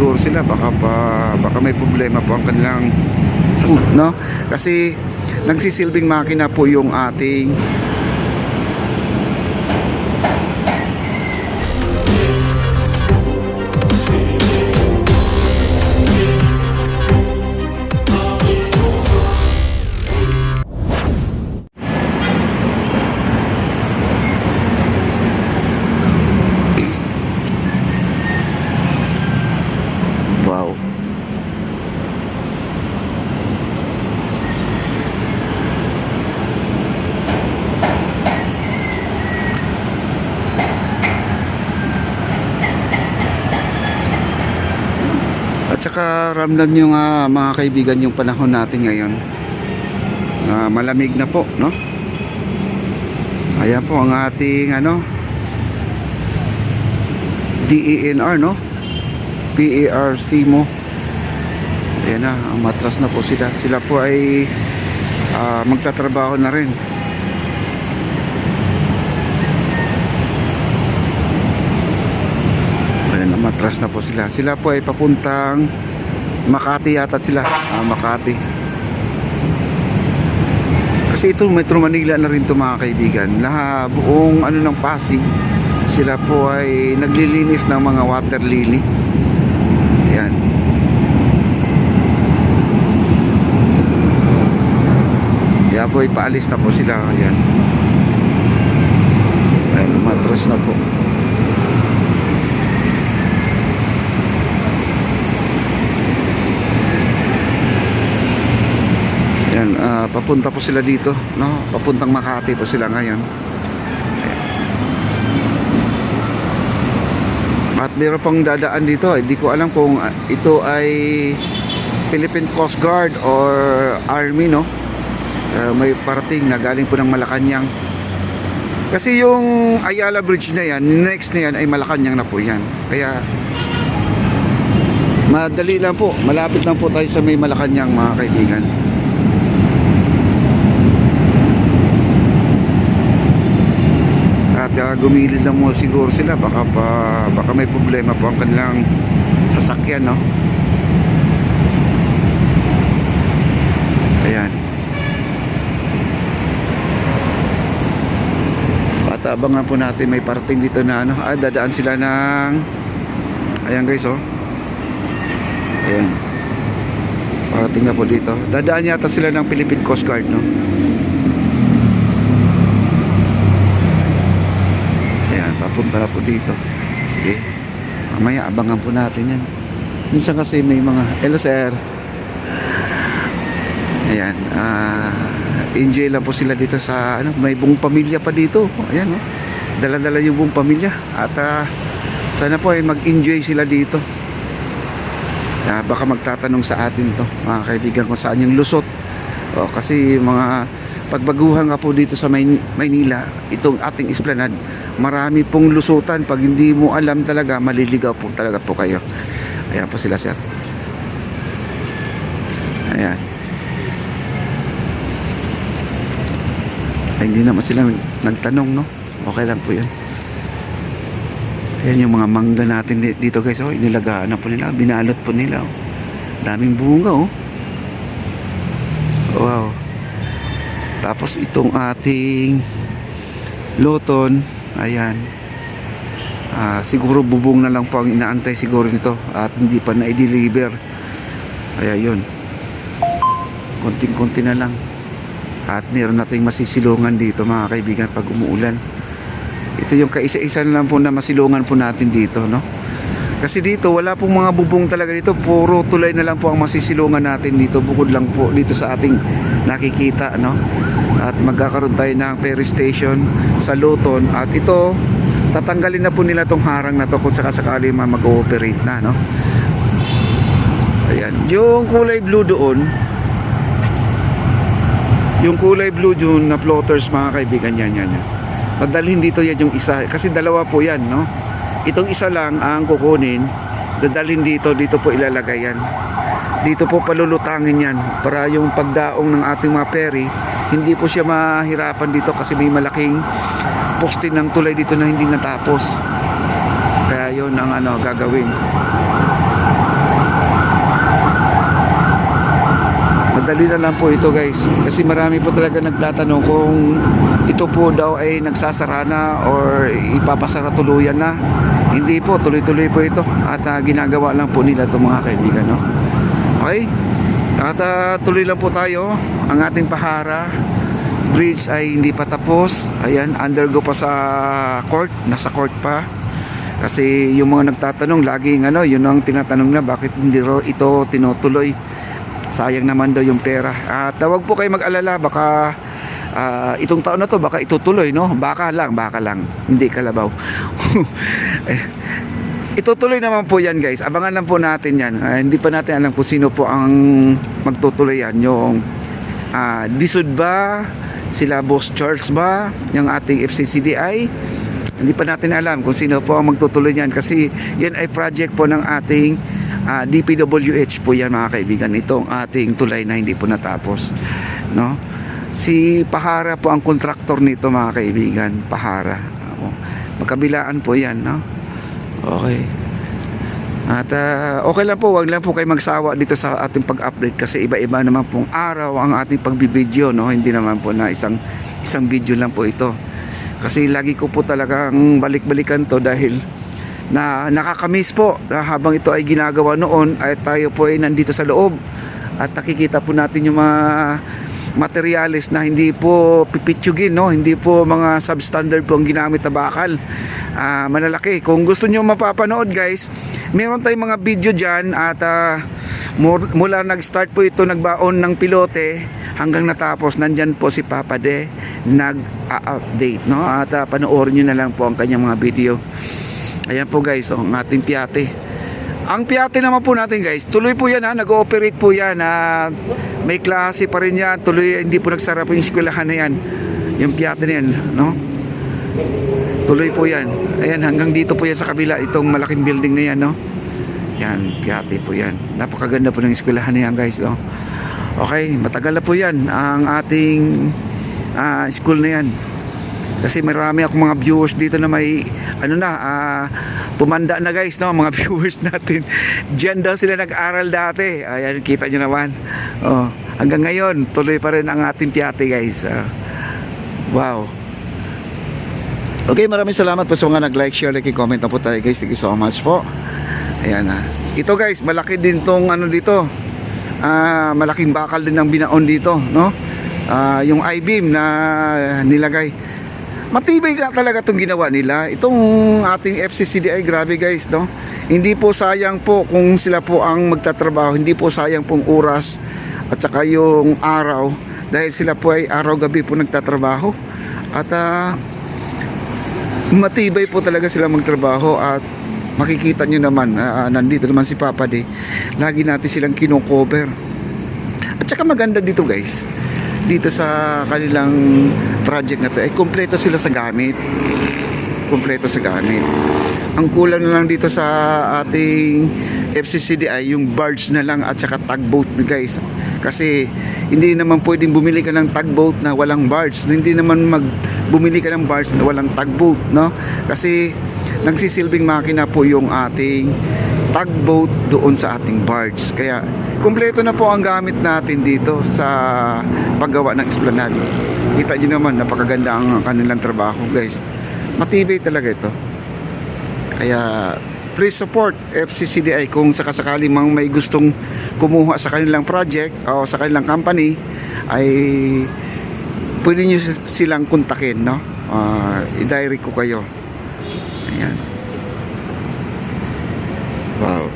siguro sila, baka may problema po ang kanilang no? Kasi nagsisilbing makina po yung ating wow. At saka ramdam nyo nga mga kaibigan yung panahon natin ngayon, malamig na po, no? Ayan po ang ating DENR, no? PARC mo. Ayan na, matras na po sila. Sila po ay magtatrabaho na rin. Ayan, matras na po sila. Sila po ay papuntang Makati yata sila. Makati. Kasi ito Metro Manila na rin ito mga kaibigan. Buong ng Pasig, sila po ay naglilinis ng mga water lily. Ayan. Kaya po ipaalis na po sila. Ayan. Ayan, matras na po. Ayan, papunta po sila dito, no? Papuntang Makati po sila ngayon. At meron pang dadaan dito. Hindi ko alam kung ito ay Philippine Coast Guard or Army, no? May parating na galing po ng Malacanang. Kasi yung Ayala Bridge na yan, next na yan ay Malacanang na po yan. Kaya madali lang po. Malapit lang po tayo sa may Malacanang mga kaibigan. At gumilid lang mo siguro sila, baka may problema po ang kanilang sasakyan, no? Ayan. At abangan po natin, may parating dito na dadaan sila ng, ayan guys, oh. Ayan. Parating na po dito. Dadaan yata sila ng Philippine Coast Guard, no? Papunta na po dito. Sige, mamaya abangan po natin yan. Minsan kasi may mga hello sir. Ayan, enjoy lang po sila dito sa may buong pamilya pa dito. Ayan, dala-dala yung buong pamilya. At sana po ay mag-enjoy sila dito. Baka magtatanong sa atin to mga kaibigan kung saan yung lusot. Kasi mga pagbaguhan nga po dito sa Maynila, itong ating esplanade, marami pong lusutan. Pag hindi mo alam talaga, maliligaw po talaga po kayo. Ayan po sila sir. Ayan. Ay, hindi naman sila nagtanong, no? Okay lang po yan. Ayan yung mga mangga natin dito guys. Inilagaan na po nila, binalot po nila. Daming bunga, oh. Wow. Tapos itong ating loton, ayan, siguro bubong na lang po ang inaantay siguro nito at hindi pa na-deliver. Kaya yun, konting-konti na lang. At meron nating masisilungan dito mga kaibigan pag umuulan. Ito yung kaisa-isa na lang po na masilungan po natin dito, no? Kasi dito wala pong mga bubong talaga dito, puro tulay na lang po ang masisilungan natin dito, bukod lang po dito sa ating nakikita, no? At magkakaroon tayo ng ferry station sa Luton. At ito, tatanggalin na po nila tong harang na to kung sakasakali mag-ooperate na, no? Ayan, yung kulay blue doon, yung kulay blue doon na floaters mga kaibigan, yan. Dadalhin dito yan yung isa, kasi dalawa po yan, no? Itong isa lang ang kukunin, dadalhin dito po ilalagay yan. Dito po palulutangin yan para yung pagdaong ng ating mga ferry, hindi po siya mahirapan dito kasi may malaking poste ng tulay dito na hindi natapos. Kaya yun ang gagawin. madali na lang po ito guys, kasi marami po talaga nagtatanong kung ito po daw ay nagsasara na or ipapasara tuluyan na. Hindi po, tuloy-tuloy po ito at ginagawa lang po nila ito mga kaibigan, no? Okay, at tuloy lang po tayo. Ang ating Pahara Bridge ay hindi pa tapos. Ayan, undergo pa sa court, nasa court pa. Kasi yung mga nagtatanong laging yun ang tinatanong na bakit hindi ito tinutuloy. Sayang naman daw yung pera. At wag po kayo mag-alala, baka itong taon na to baka itutuloy, no? Baka lang, hindi kalabaw. Itutuloy naman po yan guys. Abangan lang po natin yan. Hindi pa natin alam kung sino po ang magtutuloy yan. Yung Disud ba? Sila Boss Charles ba? Yung ating FCCDI? Hindi pa natin alam kung sino po ang magtutuloy yan. Kasi yan ay project po ng ating DPWH po yan mga kaibigan. Itong ating tulay na hindi po natapos, no? Si Pahara po ang kontraktor nito mga kaibigan. Pahara. Magkabilaan po yan, no? Okay. At okay lang po, wag lang po kayo magsawa dito sa ating pag-update kasi iba-iba naman pong araw ang ating pagbibideo, no? Hindi naman po na isang video lang po ito. Kasi lagi ko po talagang balik-balikan to dahil na nakakamiss po na habang ito ay ginagawa noon ay tayo po ay nandito sa loob at nakikita po natin yung mga materyales na hindi po pipitsugin, no? Hindi po mga substandard po ang ginamit na bakal. Malalaki. Kung gusto nyo mapapanood guys, meron tayong mga video dyan at mula nag-start po ito, nagbaon ng pilote hanggang natapos, nandyan po si Papa De nag-update, no? At panoorin nyo na lang po ang kanyang mga video. Ayan po guys, ang ating Piate. Ang Piate naman po natin guys, tuloy po yan, nag-ooperate po yan, may klase pa rin yan, tuloy, hindi po nagsara po yung eskwelahan na yan, yung Piate na yan, no? Tuloy po yan. Ayan, hanggang dito po yan sa kabila, itong malaking building na yan, no? Yan, Piate po yan. Napakaganda po ng eskwelahan na yan guys, no? Okay, matagal na po yan ang ating school na yan. Kasi marami akong mga viewers dito na may tumanda na guys, no? Mga viewers natin. Diyan daw sila nag-aral dati. Ayan, kita nyo naman. Hanggang ngayon, tuloy pa rin ang ating Piate guys. Wow. Okay, maraming salamat po sa mga nag-like, share, like, comment na po tayo guys. Thank you so much po. Ayan ito guys, malaki din tong dito. Malaking bakal din ang binaon dito, no? Yung I-beam na nilagay. Matibay ka talaga itong ginawa nila. Itong ating FCCDI, grabe guys, no? Hindi po sayang po kung sila po ang magtatrabaho. Hindi po sayang pong oras at saka yung araw. Dahil sila po ay araw-gabi po nagtatrabaho. At matibay po talaga sila magtrabaho. At makikita nyo naman, nandito naman si Papa De. Lagi natin silang kino-cover. At saka maganda dito guys, dito sa kanilang project na to, kumpleto sila sa gamit. Kumpleto sa gamit. Ang kulang na lang dito sa ating FCCDI, yung barge na lang at saka tugboat guys. Kasi hindi naman pwedeng bumili ka ng tugboat na walang barge. Hindi naman bumili ka ng barge na walang tugboat, no? Kasi nagsisilbing makina po yung ating tugboat doon sa ating barge. Kaya kumpleto na po ang gamit natin dito sa paggawa ng esplanade. Kita nyo naman, napakaganda ang kanilang trabaho guys. Matibay talaga ito. Kaya please support FCCDI kung sakasakali mang may gustong kumuha sa kanilang project o sa kanilang company, ay pwede nyo silang kontakin, no? I-direct ko kayo. Ayan. Wow.